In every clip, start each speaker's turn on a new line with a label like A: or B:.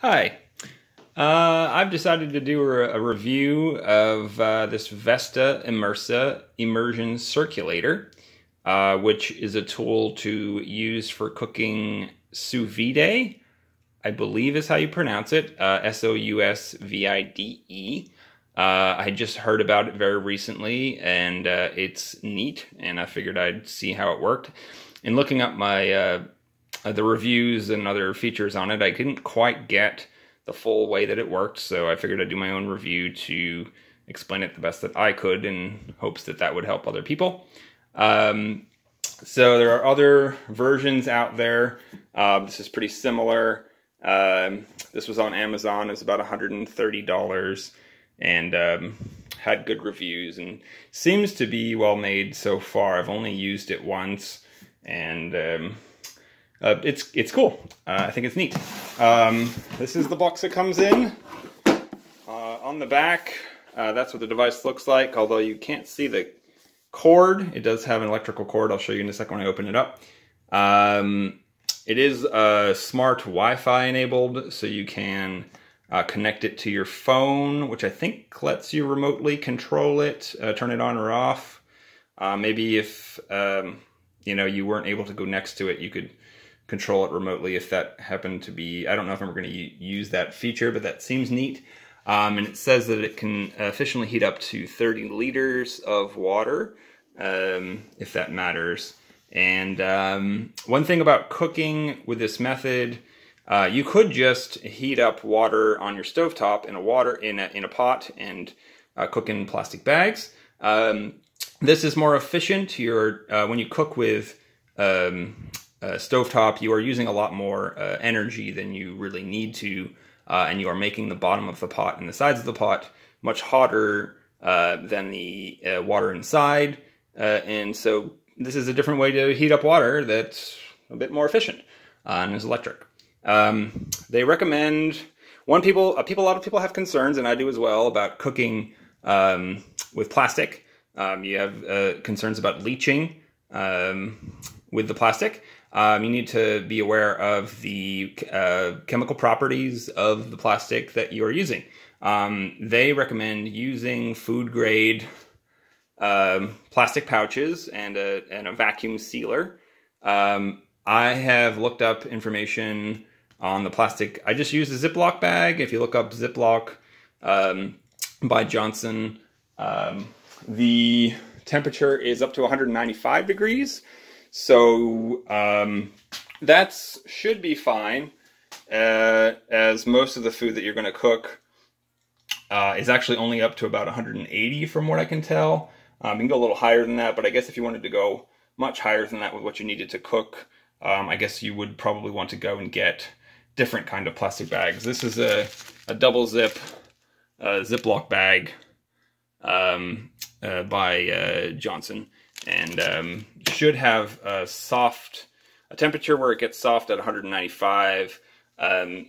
A: Hi. I've decided to do a review of this Vesta Imersa Immersion Circulator, which is a tool to use for cooking sous vide, I believe is how you pronounce it, Sousvide. I just heard about it very recently, and it's neat, and I figured I'd see how it worked. In looking up my the reviews and other features on it, I couldn't quite get the full way that it worked, so I figured I'd do my own review to explain it the best that I could in hopes that that would help other people. So there are other versions out there. This is pretty similar. This was on Amazon. It was about $130 and had good reviews and seems to be well made so far. I've only used it once, and it's cool. I think it's neat. This is the box it comes in. On the back, that's what the device looks like, although you can't see the cord. It does have an electrical cord. I'll show you in a second when I open it up. It is smart Wi-Fi enabled, so you can connect it to your phone, which I think lets you remotely control it, turn it on or off. Maybe if you weren't able to go next to it, you could control it remotely if that happened to be. I don't know if I'm going to use that feature, but that seems neat. And it says that it can efficiently heat up to 30 liters of water, if that matters. And one thing about cooking with this method, you could just heat up water on your stovetop in a pot and cook in plastic bags. This is more efficient. When you cook with stovetop, you are using a lot more energy than you really need to, and you are making the bottom of the pot and the sides of the pot much hotter than the water inside, and so this is a different way to heat up water that's a bit more efficient and is electric. They recommend, a lot of people have concerns, and I do as well, about cooking with plastic. You have concerns about leaching with the plastic. You need to be aware of the chemical properties of the plastic that you are using. They recommend using food-grade plastic pouches and a vacuum sealer. I have looked up information on the plastic. I just use a Ziploc bag. If you look up Ziploc by Johnson, the temperature is up to 195 degrees. So that should be fine, as most of the food that you're going to cook is actually only up to about 180 from what I can tell. You can go a little higher than that, but I guess if you wanted to go much higher than that with what you needed to cook, I guess you would probably want to go and get different kind of plastic bags. This is a double zip Ziploc bag by Johnson, and should have a temperature where it gets soft at 195.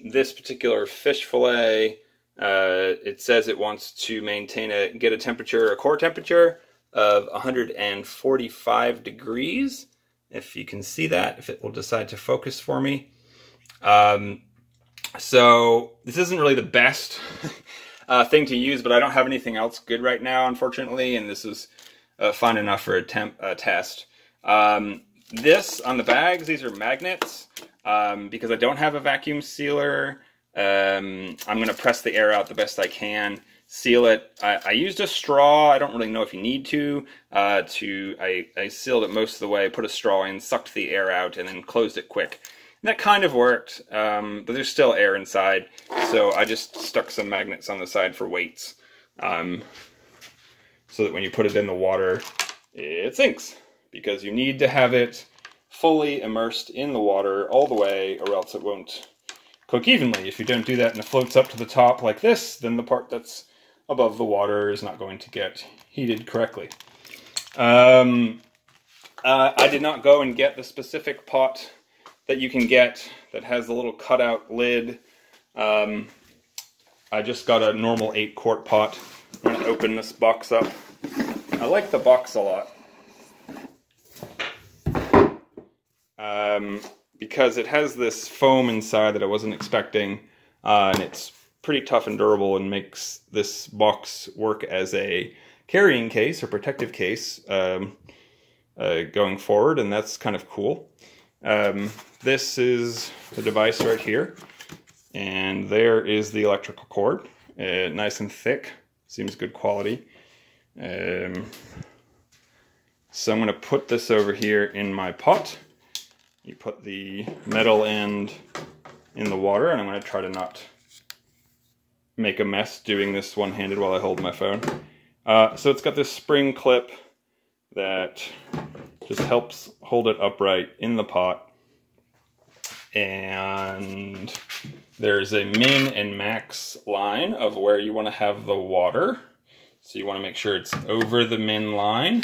A: This particular fish fillet, it says it wants to get a core temperature of 145 degrees. If you can see that, if it will decide to focus for me. So this isn't really the best thing to use, but I don't have anything else good right now, unfortunately, and this is fine enough for a temp test. This, on the bags, these are magnets. Because I don't have a vacuum sealer, I'm going to press the air out the best I can, seal it. I used a straw. I don't really know if you need to. I sealed it most of the way, put a straw in, sucked the air out, and then closed it quick. And that kind of worked, but there's still air inside, so I just stuck some magnets on the side for weights, so that when you put it in the water, it sinks, because you need to have it fully immersed in the water all the way, or else it won't cook evenly. If you don't do that and it floats up to the top like this, then the part that's above the water is not going to get heated correctly. I did not go and get the specific pot that you can get that has the little cutout lid. I just got a normal 8-quart pot. I'm going to open this box up. I like the box a lot, because it has this foam inside that I wasn't expecting. and it's pretty tough and durable and makes this box work as a carrying case or protective case going forward, and that's kind of cool. This is the device right here, and there is the electrical cord, nice and thick, seems good quality. So I'm going to put this over here in my pot. You put the metal end in the water, and I'm going to try to not make a mess doing this one-handed while I hold my phone. So it's got this spring clip that just helps hold it upright in the pot. And there's a min and max line of where you want to have the water. So you want to make sure it's over the min line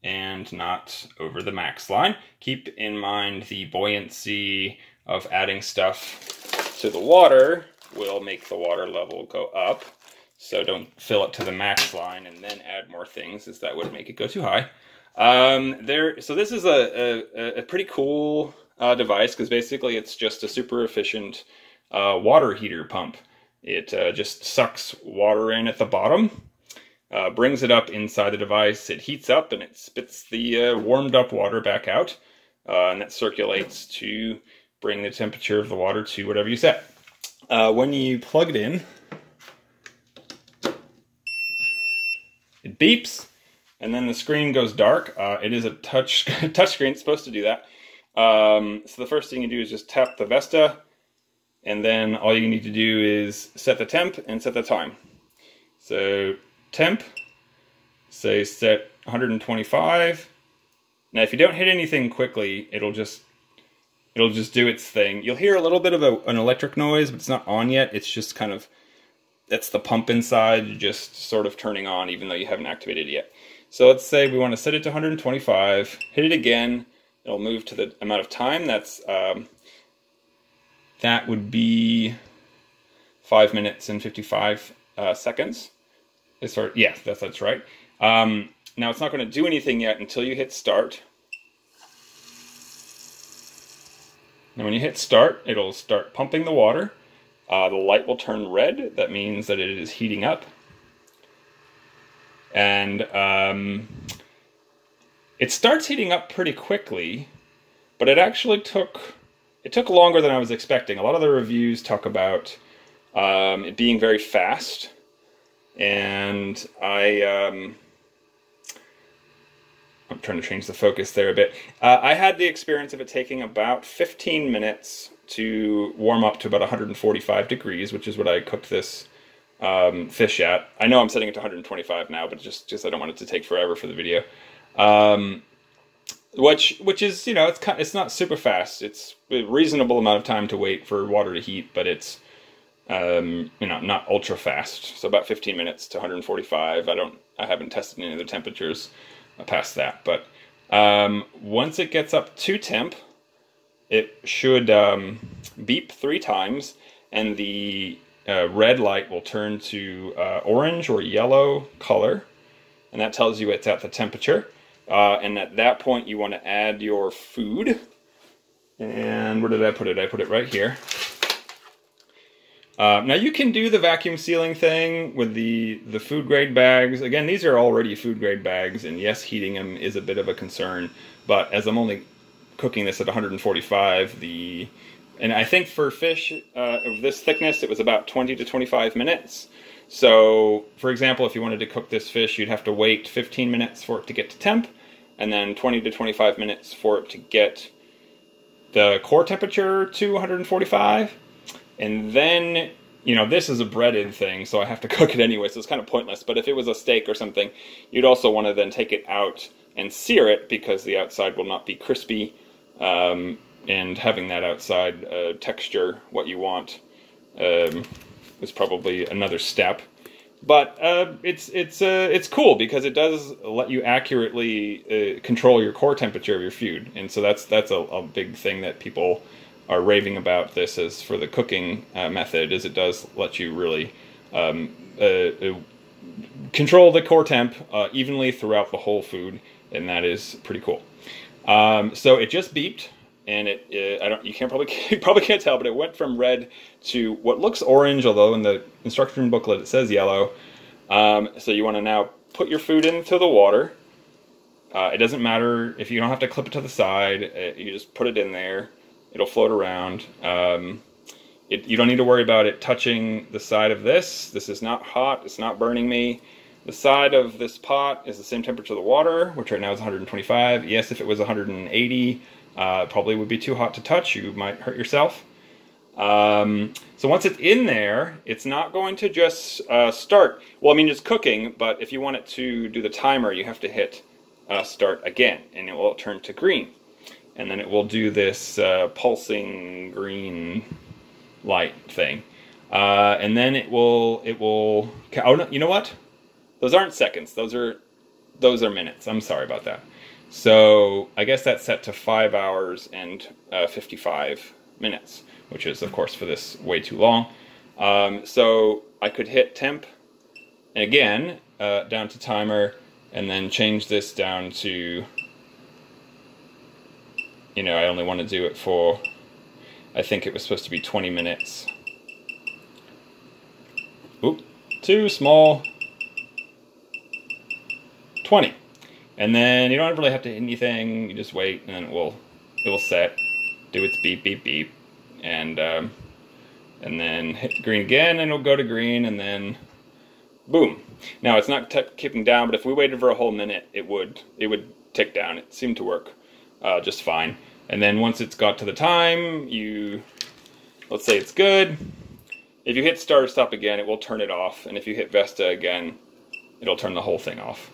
A: and not over the max line. Keep in mind the buoyancy of adding stuff to the water will make the water level go up. So don't fill it to the max line and then add more things, as that would make it go too high. So this is a pretty cool device, because basically it's just a super efficient water heater pump. It just sucks water in at the bottom, brings it up inside the device, it heats up, and it spits the warmed up water back out, and that circulates to bring the temperature of the water to whatever you set. When you plug it in, it beeps, and then the screen goes dark. It is a touch screen, it's supposed to do that. So the first thing you do is just tap the Vesta, and then all you need to do is set the temp and set the time. So temp, say set 125. Now if you don't hit anything quickly, it'll just do its thing. You'll hear a little bit of an electric noise, but it's not on yet. It's just kind of, that's the pump inside just sort of turning on, even though you haven't activated it yet. So let's say we want to set it to 125, hit it again, it'll move to the amount of time. That's that would be 5 minutes and 55 seconds. Yeah, that's right. Now it's not going to do anything yet until you hit start. Now when you hit start, it'll start pumping the water. The light will turn red. That means that it is heating up. And it starts heating up pretty quickly, but it actually took longer than I was expecting. A lot of the reviews talk about it being very fast, and I'm trying to change the focus there a bit. I had the experience of it taking about 15 minutes to warm up to about 145 degrees, which is what I cooked this fish at. I know I'm setting it to 125 now, but just I don't want it to take forever for the video. Which is, you know, it's not super fast. It's a reasonable amount of time to wait for water to heat, but it's you know, not ultra fast. So about 15 minutes to 145. I haven't tested any of the temperatures past that, but once it gets up to temp, it should beep 3 times, and the red light will turn to orange or yellow color, and that tells you it's at the temperature. And at that point, you want to add your food. And where did I put it? I put it right here. Now you can do the vacuum sealing thing with the food grade bags. Again, these are already food grade bags, and yes, heating them is a bit of a concern. But as I'm only cooking this at 145, and I think for fish of this thickness, it was about 20 to 25 minutes. So, for example, if you wanted to cook this fish, you'd have to wait 15 minutes for it to get to temp, and then 20 to 25 minutes for it to get the core temperature to 145. And then, you know, this is a breaded thing, so I have to cook it anyway, so it's kind of pointless. But if it was a steak or something, you'd also want to then take it out and sear it, because the outside will not be crispy, and having that outside texture, what you want, is probably another step. But it's cool, because it does let you accurately control your core temperature of your food, and so that's a big thing that people are raving about this as for the cooking method, is it does let you really control the core temp evenly throughout the whole food, and that is pretty cool. So it just beeped. and you probably can't tell, but it went from red to what looks orange, although in the instruction booklet it says yellow. So you want to now put your food into the water. It doesn't matter if you don't have to clip it to the side. You just put it in there. It'll float around. You don't need to worry about it touching the side of this. This is not hot. It's not burning me. The side of this pot is the same temperature of the water, which right now is 125. Yes, if it was 180, probably would be too hot to touch. You might hurt yourself. So once it's in there, it's not going to just start. Well, I mean, it's cooking, but if you want it to do the timer, you have to hit start again, and it will turn to green. And then it will do this pulsing green light thing. And then it will, oh no, you know what? Those aren't seconds, those are minutes. I'm sorry about that. So I guess that's set to 5 hours and 55 minutes, which is, of course, for this way too long. So I could hit temp, and again, down to timer, and then change this down to, I only want to do it for, I think it was supposed to be 20 minutes. Oop, too small. 20. And then you don't really have to hit anything, you just wait, and then it will set, do its beep, beep, beep, and then hit green again, and it'll go to green, and then boom. Now it's not keeping down, but if we waited for a whole minute, it would tick down. It seemed to work just fine. And then once it's got to the time, let's say it's good. If you hit start or stop again, it will turn it off, and if you hit Vesta again, it'll turn the whole thing off.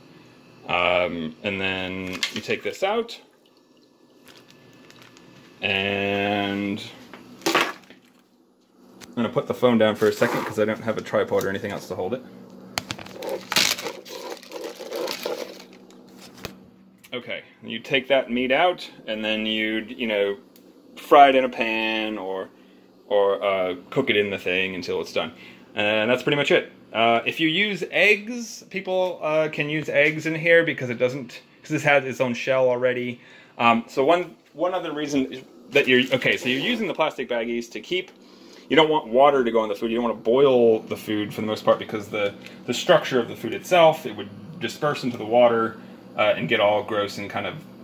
A: And then you take this out, and I'm going to put the phone down for a second because I don't have a tripod or anything else to hold it. Okay, you take that meat out, and then you fry it in a pan or cook it in the thing until it's done. And that's pretty much it. If you use eggs, people can use eggs in here because this has its own shell already. So one other reason that so you're using the plastic baggies to keep, you don't want water to go in the food, you don't want to boil the food for the most part because the structure of the food itself, it would disperse into the water and get all gross and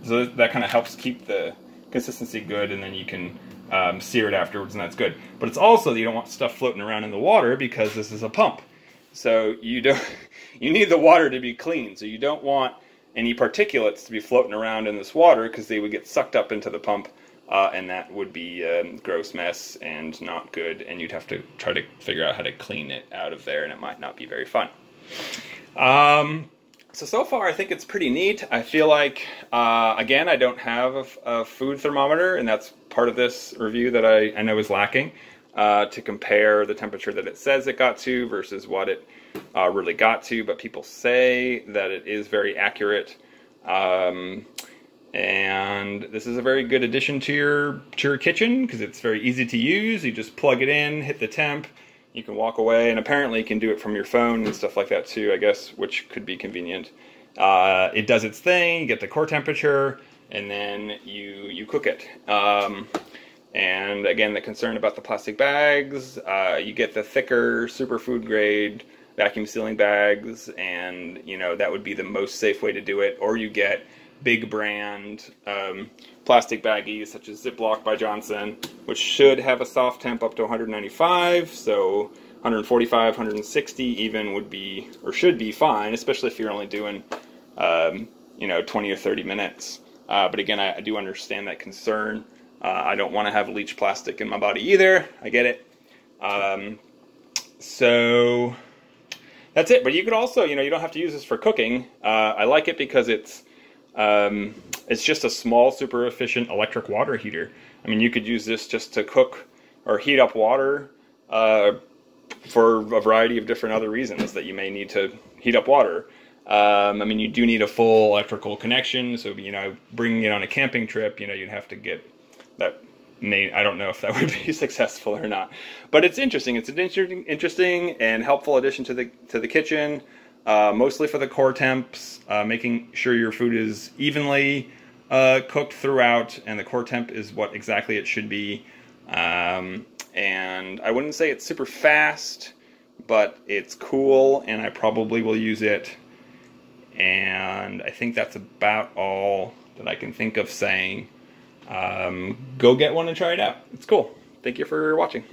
A: so that kind of helps keep the consistency good, and then you can sear it afterwards, and that's good. But it's also that you don't want stuff floating around in the water because this is a pump. So you need the water to be clean. So you don't want any particulates to be floating around in this water because they would get sucked up into the pump, and that would be a gross mess and not good. And you'd have to try to figure out how to clean it out of there, and it might not be very fun. So far I think it's pretty neat. I feel like, again, I don't have a food thermometer, and that's part of this review that I know is lacking, to compare the temperature that it says it got to versus what it really got to, but people say that it is very accurate, and this is a very good addition to your kitchen because it's very easy to use. You just plug it in, hit the temp, you can walk away, and apparently you can do it from your phone and stuff like that too, I guess, which could be convenient. It does its thing, you get the core temperature, and then you cook it. And again, the concern about the plastic bags, you get the thicker superfood grade vacuum sealing bags, and that would be the most safe way to do it. Or you get big brand plastic baggies such as Ziploc by Johnson, which should have a soft temp up to 195, so 145, 160 even would be, or should be fine, especially if you're only doing 20 or 30 minutes. But again, I do understand that concern. I don't want to have leach plastic in my body either. I get it. So that's it. But you could also, you don't have to use this for cooking. I like it because it's just a small, super efficient electric water heater. I mean, you could use this just to cook or heat up water for a variety of different other reasons that you may need to heat up water. I mean, you do need a full electrical connection. So, bringing it on a camping trip, you'd have to get that. I don't know if that would be successful or not, but it's interesting. It's an interesting and helpful addition to the kitchen, mostly for the core temps, making sure your food is evenly cooked throughout, and the core temp is what exactly it should be. And I wouldn't say it's super fast, but it's cool, and I probably will use it. And I think that's about all that I can think of saying. Go get one and try it out. It's cool. Thank you for watching.